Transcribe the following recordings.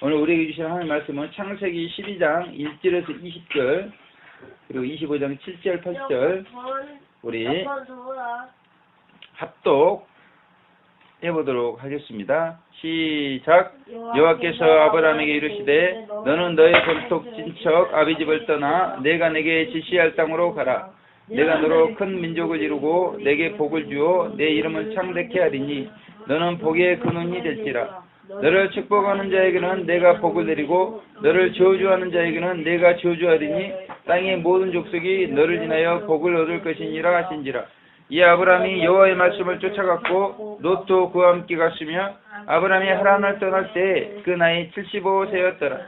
오늘 우리에게 주신 하나님 말씀은 창세기 12장 1절에서 20절 그리고 25장 7절 8절 우리 합독 해보도록 하겠습니다. 시작. 여호와께서 아브라함에게 이르시되 너는 너의 본토 친척 아비 집을 떠나 내가 내게 지시할 땅으로 가라. 내가 너로 큰 민족을 이루고 내게 복을 주어 내 이름을 창대케 하리니 너는 복의 근원이 될지라. 너를 축복하는 자에게는 내가 복을 내리고 너를 저주하는 자에게는 내가 저주하리니 땅의 모든 족속이 너를 인하여 복을 얻을 것이니라 하신지라. 이 아브라함이 여호와의 말씀을 쫓아갔고 롯도 그와 함께 갔으며 아브라함이 하란을 떠날 때 그 나이 75세였더라.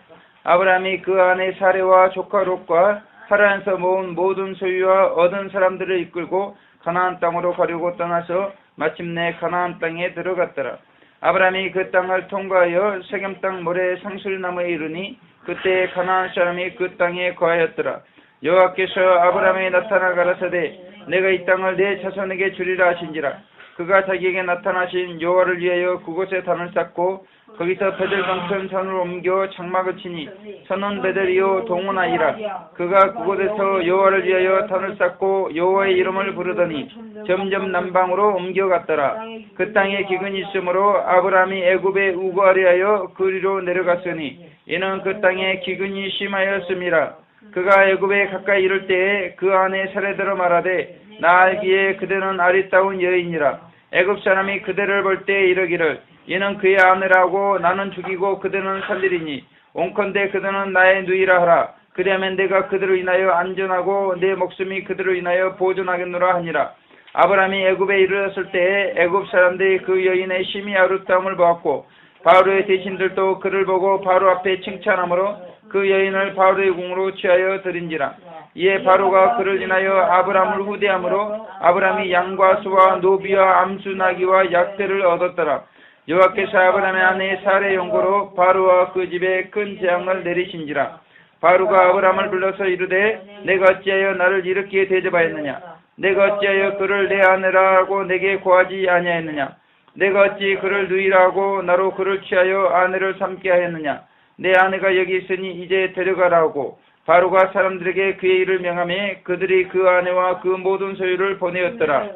아브라함이 그 아내 사레와 조카 롯과 하란에서 모은 모든 소유와 얻은 사람들을 이끌고 가나안 땅으로 가려고 떠나서 마침내 가나안 땅에 들어갔더라. 아브라함이 그 땅을 통과하여 세겜 땅 모래 상술나무에 이르니 그때 가나안 사람이 그 땅에 거하였더라. 여호와께서 아브라함에게 나타나 가라사대 내가 이 땅을 내 자손에게 주리라 하신지라. 그가 자기에게 나타나신 여호와를 위하여 그곳에 단을 쌓고 거기서 베델 동편 산으로 옮겨 장막을 치니 선은 베델이요 동원하이라. 그가 그곳에서 여호와를 위하여 단을 쌓고 여호와의 이름을 부르더니 점점 남방으로 옮겨갔더라. 그 땅에 기근이 있으므로 아브라함이 애굽에 우거하려 하여 그리로 내려갔으니 이는 그 땅에 기근이 심하였음이라. 그가 애굽에 가까이 이를 때에 그 아내 사레들어 말하되 나 알기에 그대는 아리따운 여인이라. 애굽 사람이 그대를 볼 때 이르기를 이는 그의 아내라고 나는 죽이고 그대는 살리리니 온컨대 그대는 나의 누이라 하라. 그리하면 내가 그대로 인하여 안전하고 내 목숨이 그대로 인하여 보존하겠노라 하니라. 아브라함이 애굽에 이르렀을 때에 애굽 사람들이 그 여인의 심히 아름다움을 보았고 바로의 대신들도 그를 보고 바로 앞에 칭찬하므로 그 여인을 바로의 궁으로 취하여 드린지라. 이에 바로가 그를 인하여 아브라함을 후대함으로 아브라함이 양과 소와 노비와 암수 나귀와 약대를 얻었더라. 여호와께서 아브라함의 아내 사레의 용고로 바로와 그 집에 큰 재앙을 내리신지라. 바로가 아브라함을 불러서 이르되 내가 어찌하여 나를 이렇게 대접하였느냐. 내가 어찌하여 그를 내 아내라고 내게 고하지 아니하였느냐. 내가 어찌 그를 누이라고 나로 그를 취하여 아내를 삼게 하였느냐. 내 아내가 여기 있으니 이제 데려가라고 바로가 사람들에게 그의 일을 명하며 그들이 그 아내와 그 모든 소유를 보내었더라.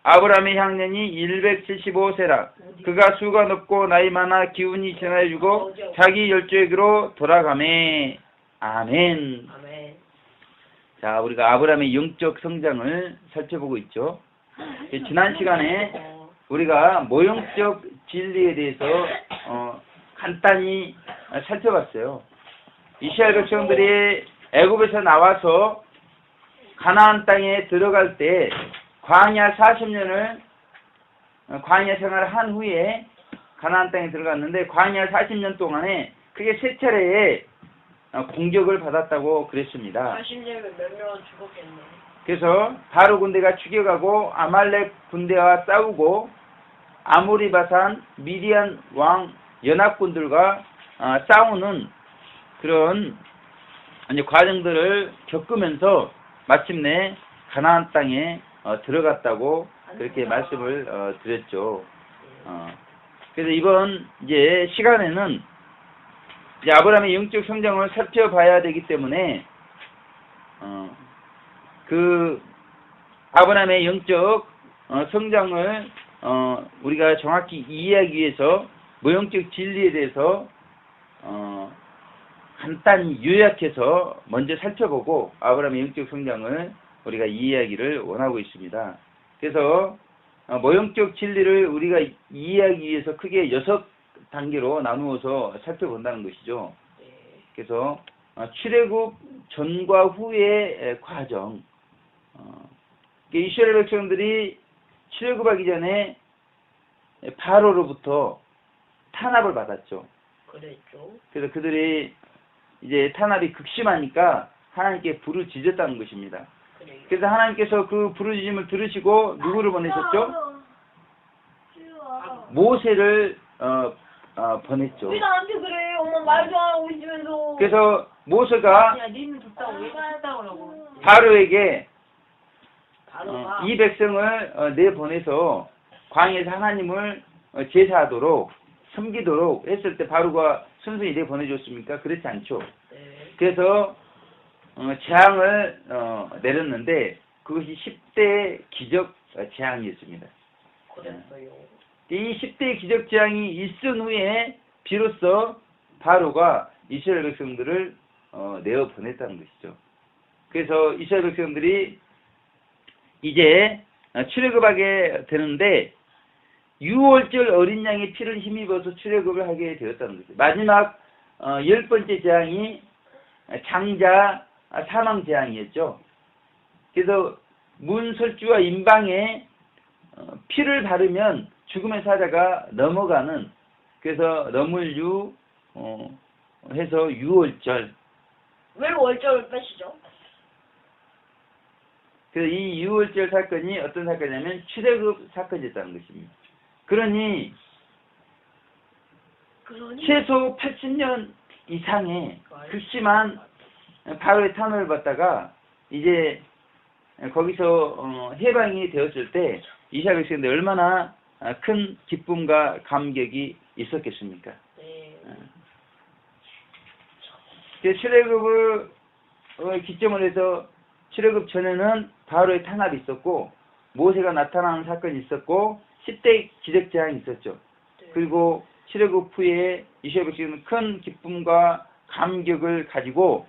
아브라함의 향년이 175세라. 그가 수가 높고 나이 많아 기운이 지나주고 자기 열조에게로 돌아가매. 아멘. 자, 우리가 아브라함의 영적 성장을 살펴보고 있죠. 지난 시간에 우리가 모형적 진리에 대해서 간단히 살펴봤어요. 이스라엘 백성들이 애굽에서 나와서 가나안 땅에 들어갈 때 광야 40년을 광야 생활을 한 후에 가나안 땅에 들어갔는데 광야 40년 동안에 크게 세 차례의 공격을 받았다고 그랬습니다. 40년이면 몇 명은 죽었겠네. 그래서 바로 군대가 추격하고 아말렉 군대와 싸우고 아모리 바산 미디안 왕 연합군들과 싸우는 그런 과정들을 겪으면서 마침내 가나안 땅에 들어갔다고 그렇게 말씀을 드렸죠. 그래서 이번 이제 시간에는 이제 아브라함의 영적 성장을 살펴봐야 되기 때문에 그 아브라함의 영적 성장을 우리가 정확히 이해하기 위해서 모형적 진리에 대해서 간단히 요약해서 먼저 살펴보고 아브라함의 영적 성장을 우리가 이해하기를 원하고 있습니다. 그래서 모형적 진리를 우리가 이해하기 위해서 크게 6단계로 나누어서 살펴본다는 것이죠. 그래서 출애굽 전과 후의 과정. 이스라엘 백성들이 출애굽하기 전에 바로로부터 탄압을 받았죠. 그랬죠. 그래서 그들이 이제 탄압이 극심하니까 하나님께 부르짖었다는 것입니다. 그래서 하나님께서 그 부르짖음을 들으시고 누구를 보내셨죠? 모세를 보냈죠. 왜 나한테 그래? 엄마 말도 안 하고 있으면서. 그래서 모세가 야, 니는 좋다고 왜 좋다고 그러고. 바로에게 바로가 이 백성을 내보내서 광야에서 하나님을 제사하도록 섬기도록 했을 때 바로가 순순히 내보내줬습니까? 그렇지 않죠. 네. 그래서 재앙을 내렸는데 그것이 10대 기적 재앙이었습니다. 그랬어요. 이 10대 기적 재앙이 있은 후에 비로소 바로가 이스라엘 백성들을 내어 보냈다는 것이죠. 그래서 이스라엘 백성들이 이제 출애굽하게 되는데 6월절 어린 양의 피를 힘입어서 출애굽을 하게 되었다는 것이죠. 마지막 10번째 재앙이 장자 사망 재앙이었죠. 그래서 문설주와 임방에 피를 바르면 죽음의 사자가 넘어가는, 그래서 넘을유 해서 6월절. 왜 월절을 빼시죠? 그래서 이 6월절 사건이 어떤 사건이냐면 출애굽 사건이었다는 것입니다. 그러니 최소 80년 이상의 극심한 바로의 탄압을 받다가 이제 거기서 해방이 되었을 때 이스라엘 백성들 얼마나 큰 기쁨과 감격이 있었겠습니까? 네. 출애굽을 기점으로 해서 출애굽 전에는 바로의 탄압이 있었고 모세가 나타나는 사건이 있었고 10대 기적 재앙이 있었죠. 네. 그리고 출애굽 후에 이스라엘 백성은 큰 기쁨과 감격을 가지고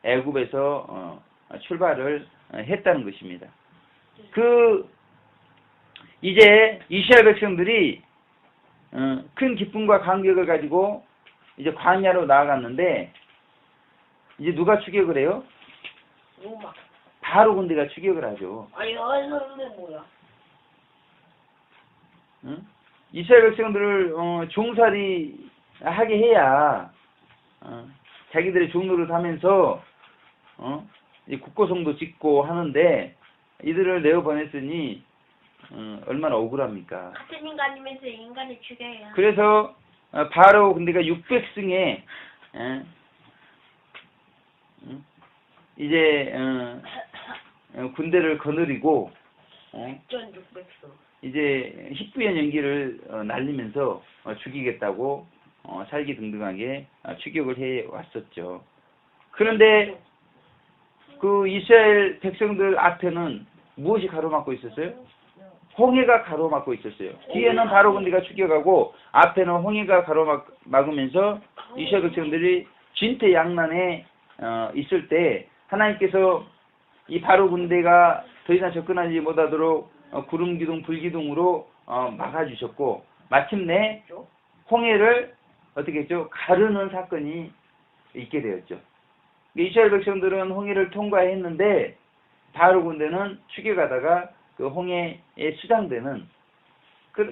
애굽에서 출발을 했다는 것입니다. 이제 이스라엘 백성들이 큰 기쁨과 감격을 가지고 이제 광야로 나아갔는데 이제 누가 추격을 해요? 로마. 바로 군대가 추격을 하죠. 아니, 선생님 뭐야? 응? 이스라엘 백성들을 종살이 하게 해야 자기들의 종로를 하면서 이제 국고성도 짓고 하는데 이들을 내어 보냈으니 얼마나 억울합니까? 같은 인간이면서 인간을 죽여야. 그래서 바로 군대가 600승에 이제 군대를 거느리고 6,600수. 이제 희뿌연 연기를 날리면서 죽이겠다고 살기등등하게 추격을 해 왔었죠. 그런데 그 이스라엘 백성들 앞에는 무엇이 가로막고 있었어요? 홍해가 가로막고 있었어요. 뒤에는 바로 군대가 추격하고 앞에는 홍해가 가로막으면서 이스라엘 백성들이 진퇴양난에 있을 때 하나님께서 이 바로 군대가 더 이상 접근하지 못하도록 구름 기둥, 불 기둥으로 막아주셨고 마침내 홍해를 어떻게 했죠? 가르는 사건이 있게 되었죠. 이스라엘 백성들은 홍해를 통과했는데 바로 군대는 추격하다가 그 홍해에 수장되는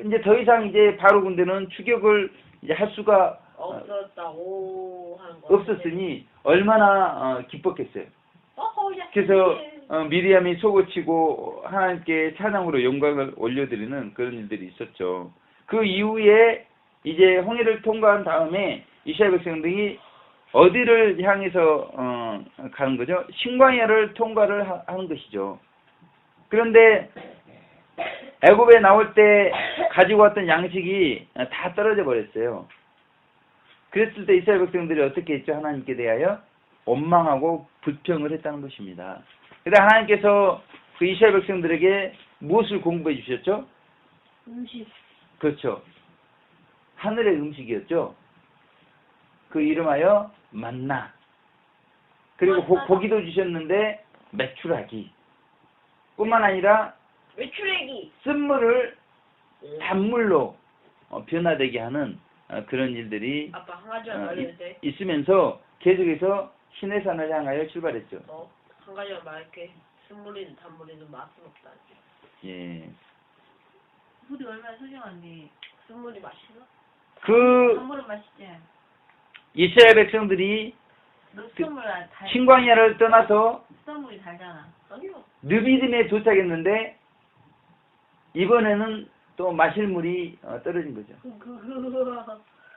이제 더 이상 이제 바로 군대는 추격을 이제 할 수가 없었다고 하는 거. 없었으니 얼마나 기뻤겠어요. 그래서 미리암이 속을 치고 하나님께 찬양으로 영광을 올려드리는 그런 일들이 있었죠. 그 이후에 이제 홍해를 통과한 다음에 이스라엘 백성들이 어디를 향해서 가는 거죠? 신광야를 통과를 하는 것이죠. 그런데 애굽에 나올 때 가지고 왔던 양식이 다 떨어져 버렸어요. 그랬을 때 이스라엘 백성들이 어떻게 했죠? 하나님께 대하여 원망하고 불평을 했다는 것입니다. 그래서 하나님께서 그 이스라엘 백성들에게 무엇을 공부해 주셨죠? 음식. 그렇죠. 하늘의 음식이었죠. 그 이름하여 만나. 그리고 고기도 주셨는데 메추라기. 뿐만 아니라 메추라기. 쓴물을 단물로 변화되게 하는 그런 일들이 아빠 한 가지만 말해도 있으면서 계속해서 시내산을 향하여 출발했죠. 한 가지만 말할게. 쓴물이든 단물이든 맛은 없다. 예. 물이 얼마나 소중한데. 쓴물이 맛있나? 단물은 맛있지. 이스라엘 백성들이 넛순물 달. 신광야를 떠나서 넛순물이 달잖아. 아니요. 느비딤에 도착했는데 이번에는 또 마실 물이 떨어진 거죠.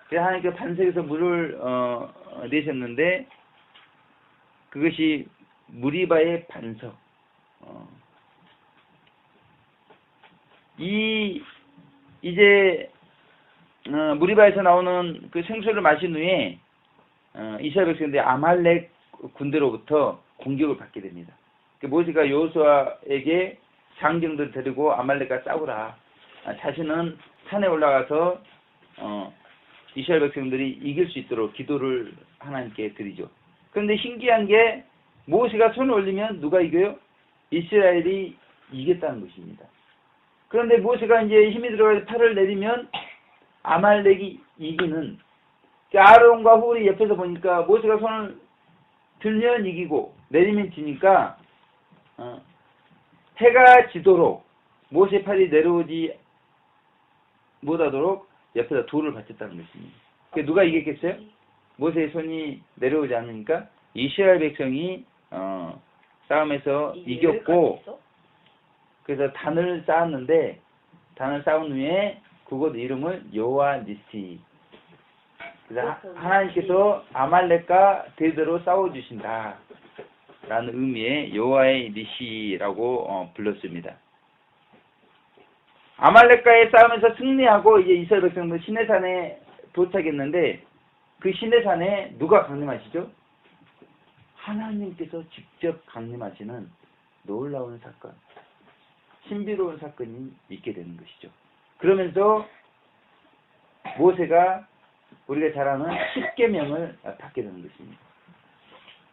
그래서 하나님께서 반석에서 물을 내셨는데 그것이 무리바의 반석. 이제 무리바에서 나오는 그 생수를 마신 후에 이스라엘 백성들이 아말렉 군대로부터 공격을 받게 됩니다. 모세가 여호수아에게 장정들 데리고 아말렉과 싸우라. 자신은 산에 올라가서 이스라엘 백성들이 이길 수 있도록 기도를 하나님께 드리죠. 그런데 신기한 게 모세가 손을 올리면 누가 이겨요? 이스라엘이 이겼다는 것입니다. 그런데 모세가 이제 힘이 들어가서 팔을 내리면 아말렉이 이기는, 아론과 훌이 옆에서 보니까 모세가 손을 들면 이기고 내리면 지니까 해가 지도록 모세 팔이 내려오지 못하도록 옆에다 돌을 받쳤다는 것입니다. 누가 이겼겠어요? 모세의 손이 내려오지 않으니까 이스라엘 백성이 싸움에서 이겼고, 그래서 단을 쌓았는데 단을 쌓은 후에 그곳 이름을 여호와 니시. 그래서 하나님께서 아말렉과 대대로 싸워주신다 라는 의미의 여호와의 니시라고 불렀습니다. 아말렉과의 싸움에서 승리하고 이제 이스라엘 백성들 시내산에 도착했는데, 그 시내산에 누가 강림하시죠? 하나님께서 직접 강림하시는 놀라운 사건, 신비로운 사건이 있게 되는 것이죠. 그러면서 모세가 우리가 잘 아는 10계명을 받게 되는 것입니다.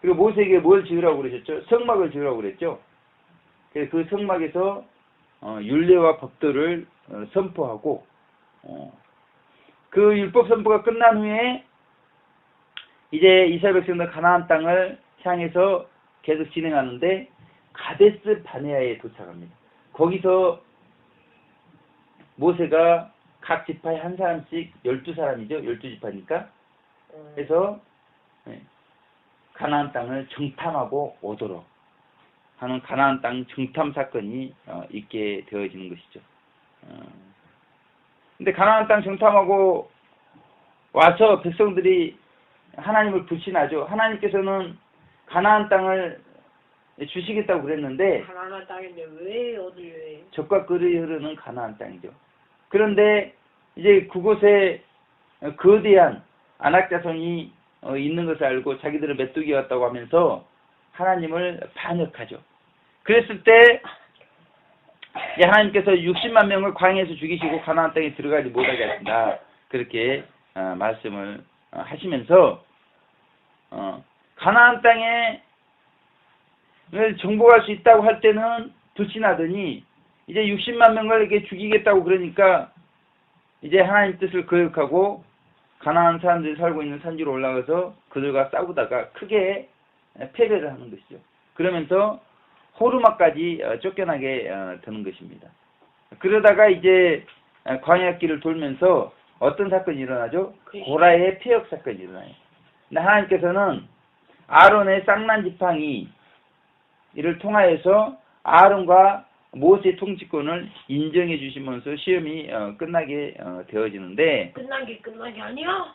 그리고 모세에게 뭘 지으라고 그러셨죠? 성막을 지으라고 그랬죠. 그래서 그 성막에서 율례와 법도를 선포하고, 그 율법 선포가 끝난 후에 이제 이스라엘 백성들 가나안 땅을 향해서 계속 진행하는데 가데스 바네아에 도착합니다. 거기서 모세가 각 지파에 한 사람씩 12사람이죠. 12지파니까. 그래서 가나안 땅을 정탐하고 오도록 하는 가나안 땅 정탐 사건이 있게 되어지는 것이죠. 근데 가나안 땅 정탐하고 와서 백성들이 하나님을 불신하죠. 하나님께서는 가나안 땅을 주시겠다고 그랬는데 가나안 땅인데 왜 어디에? 젖과 꿀이 흐르는 가나안 땅이죠. 그런데 이제 그곳에 거대한 아낙 자손이 있는 것을 알고 자기들은 메뚜기 같다고 하면서 하나님을 반역하죠. 그랬을 때 하나님께서 60만 명을 광야에서 죽이시고 가나안 땅에 들어가지 못하게 하신다. 그렇게 말씀을 하시면서 가나안 땅에 정복할 수 있다고 할 때는 불신하더니 이제 60만 명을 이렇게 죽이겠다고 그러니까 이제 하나님 뜻을 거역하고 가나안 사람들이 살고 있는 산지로 올라가서 그들과 싸우다가 크게 패배를 하는 것이죠. 그러면서 호르마까지 쫓겨나게 되는 것입니다. 그러다가 이제 광야길을 돌면서 어떤 사건이 일어나죠? 고라의 폐역 사건이 일어나요. 근데 하나님께서는 아론의 쌍난 지팡이 이를 통하여서 아론과 모세의 통치권을 인정해 주시면서 시험이 끝나게 되어지는데, 끝난 게 아니야?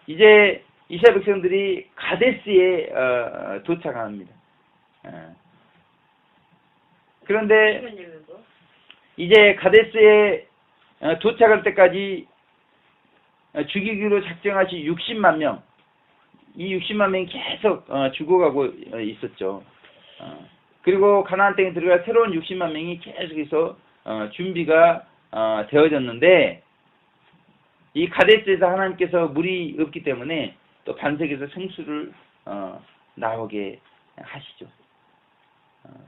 이제 이스라엘 백성들이 가데스에 도착합니다. 그런데 이제 가데스에 도착할 때까지 죽이기로 작정하신 60만 명, 이 60만 명이 계속 죽어가고 있었죠. 그리고 가나안 땅에 들어갈 새로운 60만 명이 계속해서 준비가 되어졌는데, 이 가데스에서 하나님께서 물이 없기 때문에 또 반석에서 생수를 나오게 하시죠.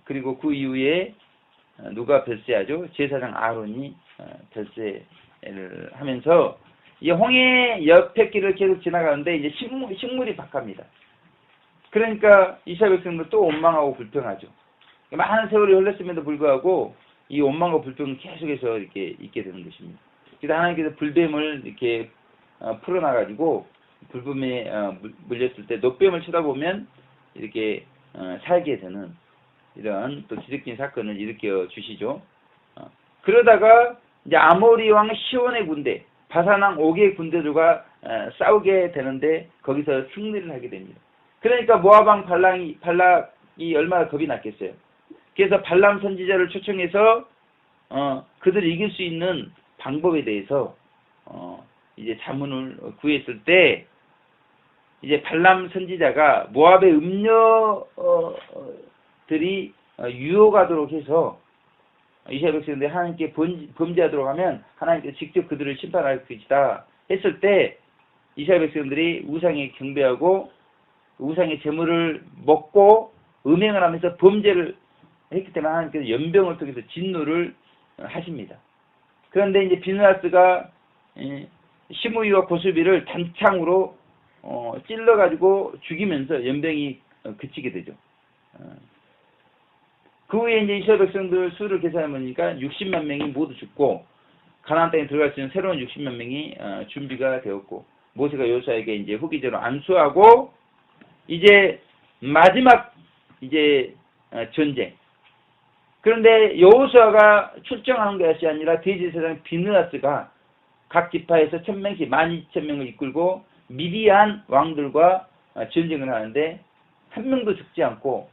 그리고 그 이후에 누가 별세하죠? 제사장 아론이 별세를 하면서 이 홍해 옆에 길을 계속 지나가는데 이제 식물이 박합니다. 그러니까 이스라엘 백성도 또 원망하고 불평하죠. 많은 세월이 흘렀음에도 불구하고 이 원망과 불평은 계속해서 이렇게 있게 되는 것입니다. 그래서 하나님께서 불뱀을 이렇게 풀어놔가지고 불뱀에 물렸을 때 노뱀을 쳐다보면 이렇게 살게 되는 이런 또 기적적인 사건을 일으켜 주시죠. 그러다가 이제 아모리 왕 시온의 군대, 바산 왕 옥의 군대들과 싸우게 되는데 거기서 승리를 하게 됩니다. 그러니까 모압 왕 발락이 얼마나 겁이 났겠어요. 그래서 발람 선지자를 초청해서 그들을 이길 수 있는 방법에 대해서 이제 자문을 구했을 때 이제 발람 선지자가 모압의 음녀들이 유혹하도록 해서 이스라엘 백성들이 하나님께 범죄하도록 하면 하나님께서 직접 그들을 심판할 것이다 했을 때 이스라엘 백성들이 우상에 경배하고 우상의 제물을 먹고 음행을 하면서 범죄를 했기 때문에 하나님께서 연병을 통해서 진노를 하십니다. 그런데 이제 비느하스가 시므이와 고수비를 단창으로 찔러가지고 죽이면서 연병이 그치게 되죠. 그 후에 이제 이스라엘 백성들 수를 계산해 보니까 60만 명이 모두 죽고 가나안 땅에 들어갈 수 있는 새로운 60만 명이 준비가 되었고 모세가 여호수아에게 이제 후기적으로 안수하고 이제 마지막 이제 전쟁. 그런데 여호수아가 출정하는 것이 아니라 대제사장 비느하스가 각 지파에서 1000명씩 12,000명을 이끌고 미디안 왕들과 전쟁을 하는데 한 명도 죽지 않고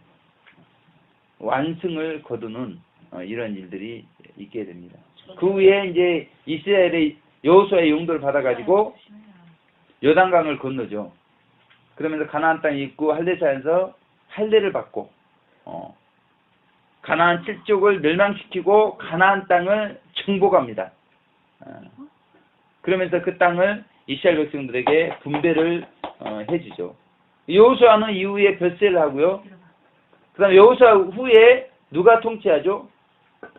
완승을 거두는 이런 일들이 있게 됩니다. 그 후에 이제 이스라엘의 여호수아의 용도를 받아가지고 요단강을 건너죠. 그러면서 가나안 땅에 있고 할례사에서 할례를 받고 가나안 7족을 멸망시키고 가나안 땅을 정복합니다. 그러면서 그 땅을 이스라엘 백성들에게 분배를 해주죠. 여호수아는 이후에 별세를 하고요. 그 다음에 여호수아 후에 누가 통치하죠?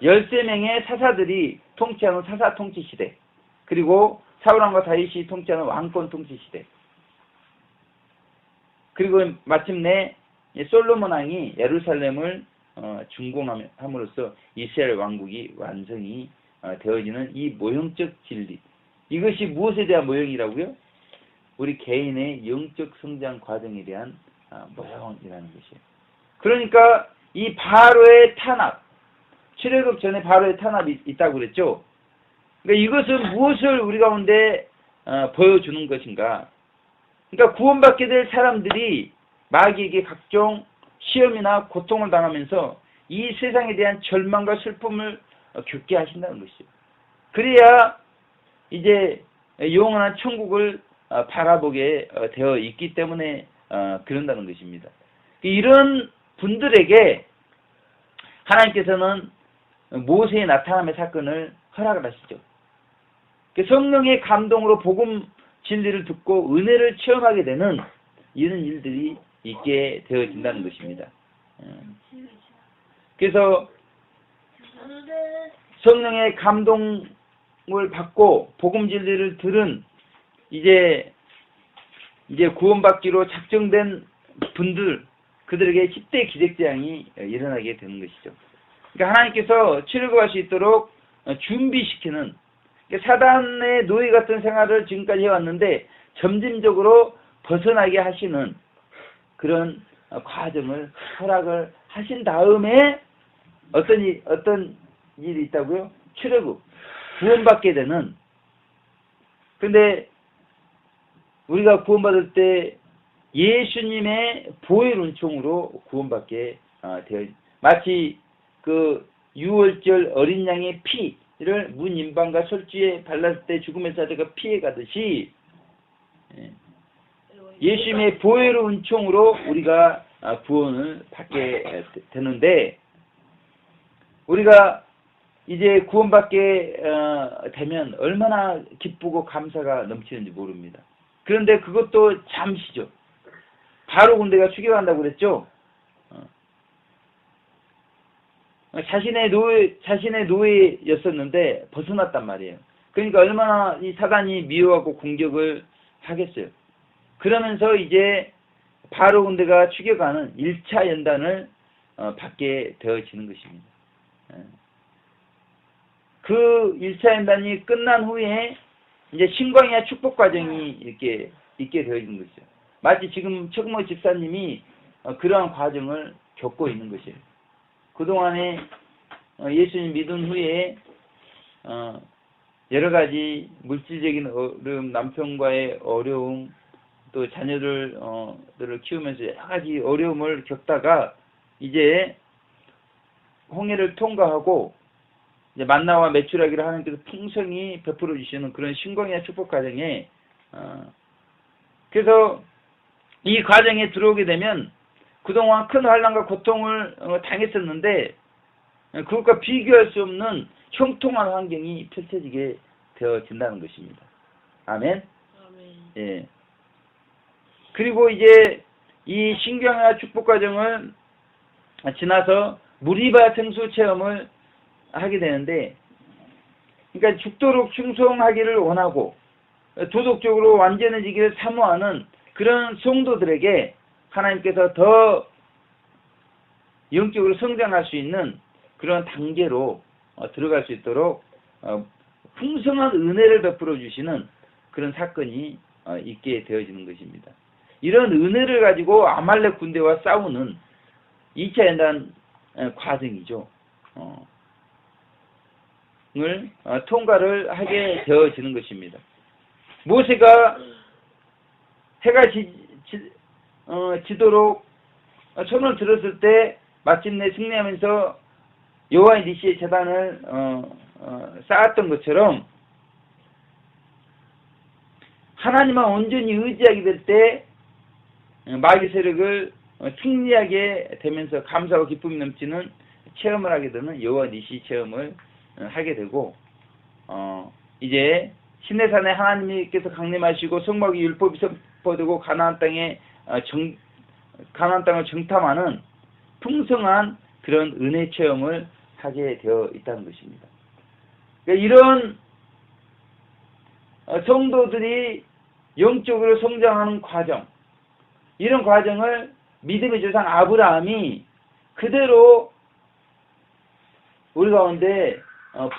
13명의 사사들이 통치하는 사사 통치 시대, 그리고 사울왕과 다윗이 통치하는 왕권 통치 시대, 그리고 마침내 솔로몬 왕이 예루살렘을 준공함으로써 이스라엘 왕국이 완성이 되어지는 이 모형적 진리. 이것이 무엇에 대한 모형이라고요? 우리 개인의 영적 성장 과정에 대한 모형이라는 것이에요. 그러니까 이 바로의 탄압, 출애굽 전에 바로의 탄압이 있다고 그랬죠. 그러니까 이것은 무엇을 우리 가운데 보여주는 것인가? 그러니까 구원받게 될 사람들이 마귀에게 각종 시험이나 고통을 당하면서 이 세상에 대한 절망과 슬픔을 겪게 하신다는 것이죠. 그래야 이제 영원한 천국을 바라보게 되어 있기 때문에 그런다는 것입니다. 이런 분들에게 하나님께서는 모세의 나타남의 사건을 허락을 하시죠. 성령의 감동으로 복음 진리를 듣고 은혜를 체험하게 되는 이런 일들이 있게 되어진다는 것입니다. 그래서 성령의 감동을 받고 복음 진리를 들은 이제 구원받기로 작정된 분들, 그들에게 10대 기적재앙이 일어나게 되는 것이죠. 그러니까 하나님께서 출애굽할 수 있도록 준비시키는, 사단의 노예 같은 생활을 지금까지 해왔는데 점진적으로 벗어나게 하시는 그런 과정을 허락을 하신 다음에 어떤 일이 있다고요? 출애굽, 구원받게 되는. 근데 우리가 구원받을 때 예수님의 보혈 은총으로 구원받게 되어, 마치 그 유월절 어린 양의 피를 문 임방과 솔주에 발랐을 때 죽음의 사자가 피해 가듯이 예수님의 보혈 은총으로 우리가 구원을 받게 되는데, 우리가 이제 구원받게 되면 얼마나 기쁘고 감사가 넘치는지 모릅니다. 그런데 그것도 잠시죠. 바로 군대가 추격한다고 그랬죠. 자신의 노예였었는데 벗어났단 말이에요. 그러니까 얼마나 이 사단이 미워하고 공격을 하겠어요. 그러면서 이제 바로 군대가 추격하는 1차 연단을 받게 되어지는 것입니다. 그 1차 연단이 끝난 후에 이제 신광야 축복 과정이 이렇게 있게 되어지는 것이죠. 마치 지금 최국모 집사님이 그러한 과정을 겪고 있는 것이에요. 그동안에 예수님 믿은 후에 여러 가지 물질적인 어려움, 남편과의 어려움, 또 자녀들을 키우면서 여러 가지 어려움을 겪다가 이제 홍해를 통과하고 이제 만나와 메추라기를 하나님께서 풍성히 베풀어 주시는 그런 신광야 축복 과정에 그래서 이 과정에 들어오게 되면 그동안 큰 환난과 고통을 당했었는데 그것과 비교할 수 없는 형통한 환경이 펼쳐지게 되어진다는 것입니다. 아멘. 아멘. 예. 그리고 이제 이 신경화 축복 과정을 지나서 무리바 생수 체험을 하게 되는데, 그러니까 죽도록 충성하기를 원하고 도덕적으로 완전해지기를 사모하는 그런 성도들에게 하나님께서 더 영적으로 성장할 수 있는 그런 단계로 들어갈 수 있도록 풍성한 은혜를 베풀어 주시는 그런 사건이 있게 되어지는 것입니다. 이런 은혜를 가지고 아말렉 군대와 싸우는 2차 연단 과정이죠. 을 통과를 하게 되어지는 것입니다. 모세가 해가 지도록 손을 들었을 때 마침내 승리하면서 여호와의 니시의 제단을 쌓았던 것처럼 하나님만 온전히 의지하게 될 때 마귀 세력을 승리하게 되면서 감사와 기쁨이 넘치는 체험을 하게 되는 여호와 니시 체험을 하게 되고, 이제 시내산에 하나님께서 강림하시고 성막의 율법이 선포되고 가나안 땅을 정탐하는 풍성한 그런 은혜 체험을 하게 되어 있다는 것입니다. 그러니까 이런 성도들이 영적으로 성장하는 과정, 이런 과정을 믿음의 조상 아브라함이 그대로 우리 가운데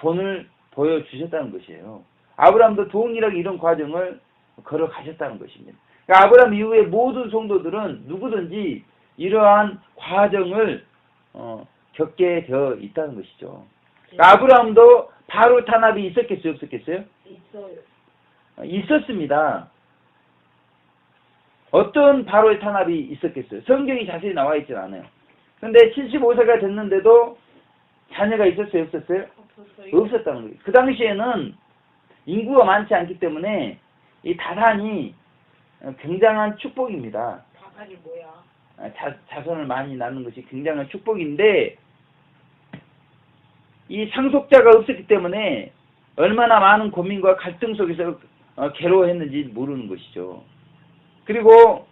본을 보여주셨다는 것이에요. 아브라함도 동일하게 이런 과정을 걸어가셨다는 것입니다. 그러니까 아브라함 이후에 모든 성도들은 누구든지 이러한 과정을 겪게 되어 있다는 것이죠. 그러니까 아브라함도 바로 탄압이 있었겠어요? 없었겠어요? 있어요. 있었습니다. 어떤 바로의 탄압이 있었겠어요? 성경이 자세히 나와 있진 않아요. 근데 75세가 됐는데도 자녀가 있었어요? 없었어요? 없었다는 거예요. 그 당시에는 인구가 많지 않기 때문에 이 다산이 굉장한 축복입니다. 다산이 뭐야? 자손을 많이 낳는 것이 굉장한 축복인데, 이 상속자가 없었기 때문에 얼마나 많은 고민과 갈등 속에서 괴로워했는지 모르는 것이죠. 그리고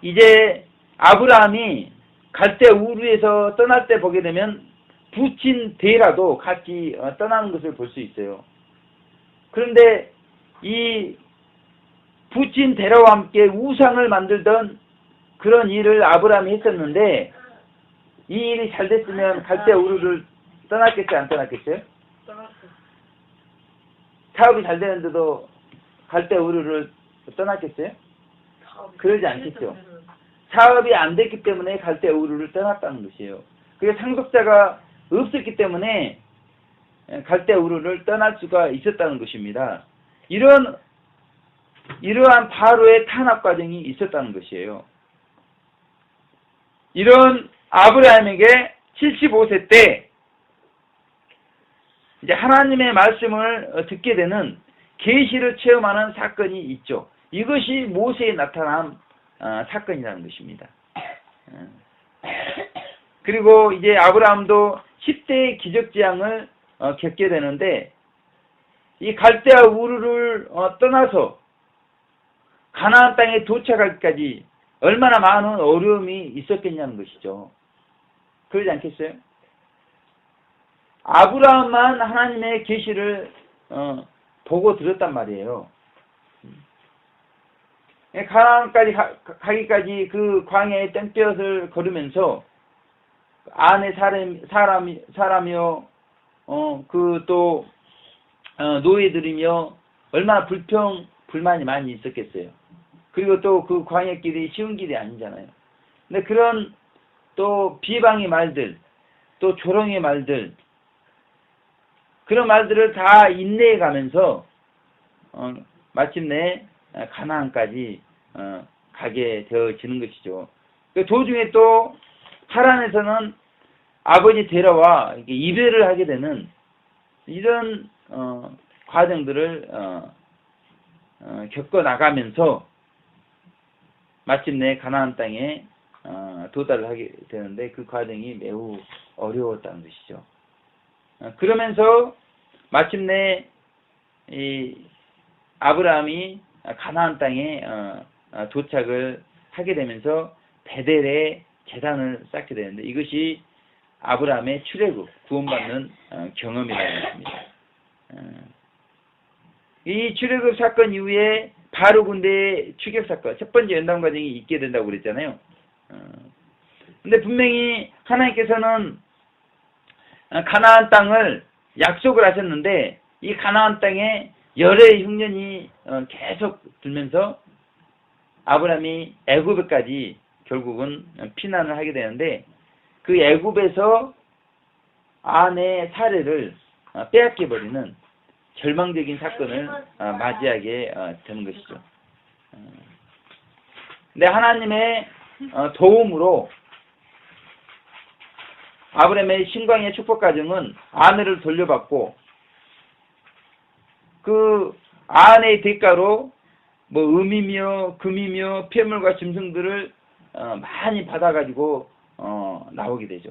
이제 아브라함이 갈대 우르에서 떠날 때 보게 되면 부친 데라도 같이 떠나는 것을 볼 수 있어요. 그런데 이 부친 데라와 함께 우상을 만들던 그런 일을 아브라함이 했었는데, 이 일이 잘 됐으면 갈대 우르를 떠났겠어요? 안 떠났겠어요? 떠났어. 사업이 잘 되는데도 갈대 우르를 떠났겠어요? 그러지 않겠죠. 사업이 안 됐기 때문에 갈대 우르를 떠났다는 것이에요. 그게 상속자가 없었기 때문에 갈대 우르를 떠날 수가 있었다는 것입니다. 이러한 바로의 탄압 과정이 있었다는 것이에요. 이런 아브라함에게 75세 때 이제 하나님의 말씀을 듣게 되는 계시를 체험하는 사건이 있죠. 이것이 모세에 나타난 사건이라는 것입니다. 그리고 이제 아브라함도 10대의 기적재앙을 겪게 되는데, 이 갈대아 우르를 떠나서 가나안 땅에 도착하기까지 얼마나 많은 어려움이 있었겠냐는 것이죠. 그러지 않겠어요? 아브라함만 하나님의 계시를 보고 들었단 말이에요. 가나안까지 가기까지 그 광야의 땡볕을 걸으면서 안에 사람이요, 그 또 노예들이며 얼마나 불만이 많이 있었겠어요. 그리고 또 그 광야길이 쉬운 길이 아니잖아요. 근데 그런 또 비방의 말들, 또 조롱의 말들, 그런 말들을 다 인내해 가면서 마침내 가나안까지 가게 되어지는 것이죠. 그 도중에 또 하란에서는 아버지 데려와 이렇게 이별을 하게 되는 이런 과정들을 겪어 나가면서 마침내 가나안 땅에 도달을 하게 되는데 그 과정이 매우 어려웠다는 것이죠. 그러면서 마침내 이 아브라함이 가나안 땅에 도착을 하게 되면서 베델에 제단을 쌓게 되는데 이것이 아브라함의 출애굽, 구원받는 경험이라는 것입니다. 이 출애굽 사건 이후에 바로 군대의 추격 사건, 첫 번째 연단 과정이 있게 된다고 그랬잖아요. 근데 분명히 하나님께서는 가나안 땅을 약속을 하셨는데 이 가나안 땅에 열의 흉년이 계속 들면서 아브라함이 애굽에까지 결국은 피난을 하게 되는데 그 애굽에서 아내의 사례를 빼앗겨 버리는 절망적인 사건을 맞이하게 되는 것이죠. 근데 하나님의 도움으로 아브라함의 신광의 축복 가정은 아내를 돌려받고 그 아내의 대가로 뭐 음이며 금이며 폐물과 짐승들을 많이 받아가지고 나오게 되죠.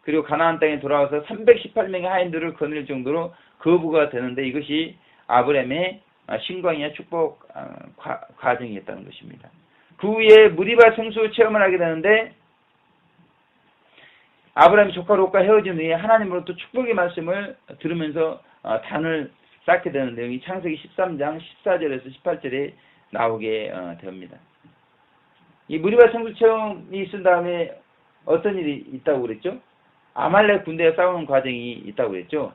그리고 가나안 땅에 돌아와서 318명의 하인들을 거느릴 정도로 거부가 되는데 이것이 아브라함의 신광의 축복 과정이었다는 것입니다. 그 후에 무리바 성수 체험을 하게 되는데 아브라함이 조카 롯과 헤어진 후에 하나님으로부터 축복의 말씀을 들으면서 단을 쌓게 되는 내용이 창세기 13장 14절에서 18절에 나오게 됩니다. 이 무리바 성수 체험이 있은 다음에 어떤 일이 있다고 그랬죠? 아말렉 군대와 싸우는 과정이 있다고 그랬죠?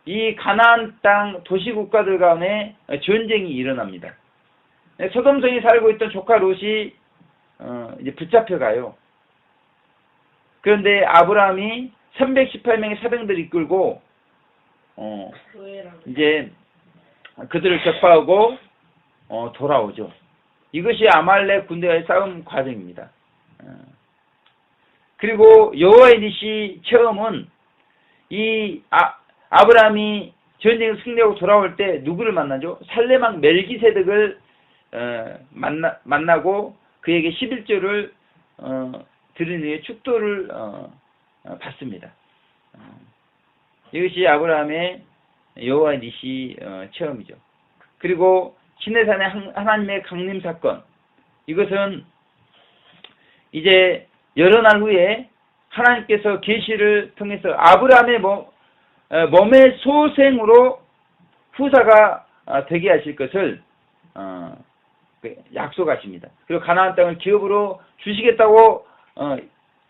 이 가나안 땅 도시국가들 간에 전쟁이 일어납니다. 소돔성에 살고 있던 조카 롯이 이제 붙잡혀가요. 그런데 아브라함이 318명의 사병들을 이끌고 이제 그들을 격파하고 돌아오죠. 이것이 아말렉 군대와의 싸움 과정입니다. 그리고 여호와의 니시 체험은 이 아브라함이 전쟁을 승리하고 돌아올 때 누구를 만나죠? 살레망 멜기세덱을 만나고 그에게 11조를 드린 후에 축도를 받습니다. 이것이 아브라함의 여호와의 니시 체험이죠. 그리고 시내산의 하나님의 강림 사건, 이것은 이제 여러 날 후에 하나님께서 계시를 통해서 아브라함의 몸의 소생으로 후사가 되게 하실 것을 약속하십니다. 그리고 가나안 땅을 기업으로 주시겠다고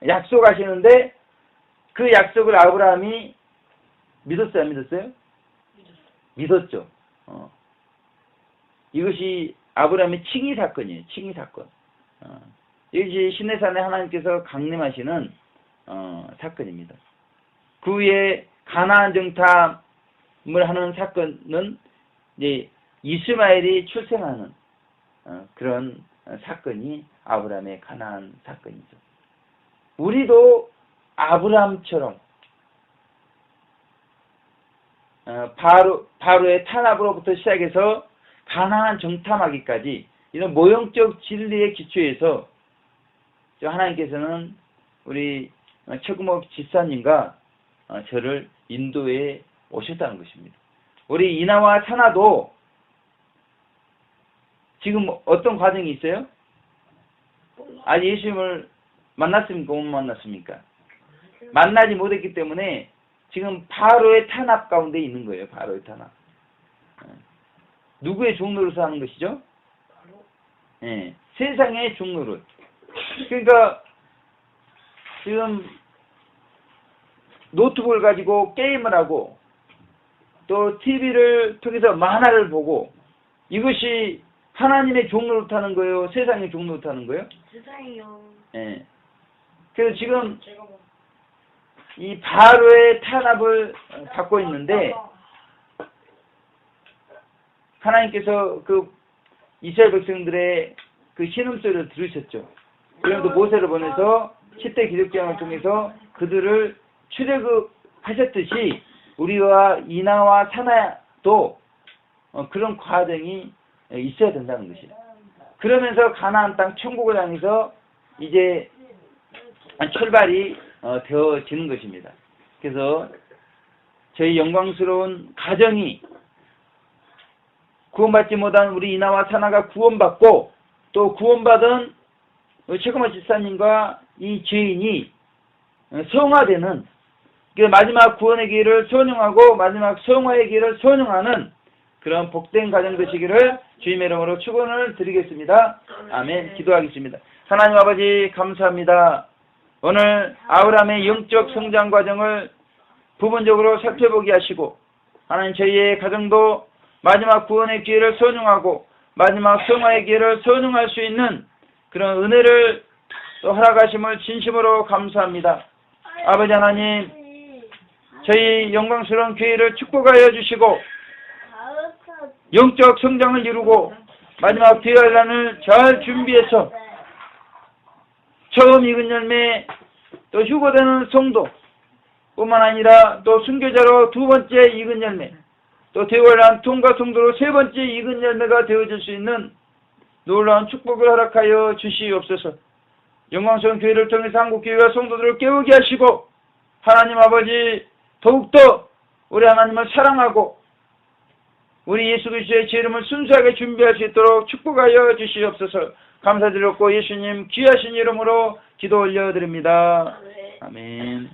약속하시는데 그 약속을 아브라함이 믿었어요, 안 믿었어요? 믿었죠. 이것이 아브라함의 칭의 사건이에요. 칭의 사건. 이것이 시내산에 하나님께서 강림하시는 사건입니다. 그 후에 가나안 정탐을 하는 사건은 이제 이스마엘이 출생하는 그런 사건이 아브라함의 가나안 사건이죠. 우리도 아브라함처럼 바로의 탄압으로부터 시작해서 가나안 정탐하기까지 이런 모형적 진리의 기초에서 하나님께서는 우리 최구목 집사님과 저를 인도에 오셨다는 것입니다. 우리 이나와 사나도 지금 어떤 과정이 있어요? 아직 예수님을 만났습니까? 못 만났습니까? 만나지 못했기 때문에 지금 바로의 탄압 가운데 있는 거예요. 바로의 탄압. 누구의 종노릇을 하는 것이죠? 예, 세상의 종노릇. 그러니까 지금 노트북을 가지고 게임을 하고 또 TV를 통해서 만화를 보고 이것이 하나님의 종노릇하는 거예요? 세상의 종노릇하는 거예요? 세상이요. 예. 그래서 지금 이 바로의 탄압을 받고 있는데 하나님께서 그 이스라엘 백성들의 그 신음소리를 들으셨죠. 그래서 모세를 보내서 10대 기독교회를 통해서 그들을 출애굽하셨듯이 우리와 이나와 사나도 그런 과정이 있어야 된다는 것이에요. 그러면서 가나안 땅 천국을 향해서 이제 출발이 되어지는 것입니다. 그래서 저희 영광스러운 가정이 구원받지 못한 우리 이나와 사나가 구원받고 또 구원받은 최고모 집사님과 이 죄인이 성화되는 그 마지막 구원의 기회를 소원용하고 마지막 성화의 기회를 소원용하는 그런 복된 가정 되시기를 주님의 이름으로 축원을 드리겠습니다. 아멘. 기도하겠습니다. 하나님 아버지 감사합니다. 오늘 아브라함의 영적 성장 과정을 부분적으로 살펴보게 하시고 하나님 저희의 가정도 마지막 구원의 기회를 소원용하고 마지막 성화의 기회를 소원용할 수 있는 그런 은혜를 또 허락하심을 진심으로 감사합니다. 아버지 하나님 저희 영광스러운 교회를 축복하여 주시고 영적 성장을 이루고 마지막 뒤날란을 잘 준비해서 처음 익은 열매 또 휴거되는 성도 뿐만 아니라 또 순교자로 두 번째 익은 열매 또 대월한 통과 성도로 세 번째 익은 열매가 되어질 수 있는 놀라운 축복을 허락하여 주시옵소서. 영광스러운 교회를 통해서 한국교회와 성도들을 깨우게 하시고 하나님 아버지 더욱더 우리 하나님을 사랑하고 우리 예수 그리스도의 제 이름을 순수하게 준비할 수 있도록 축복하여 주시옵소서. 감사드렸고 예수님 귀하신 이름으로 기도 올려드립니다. 아멘.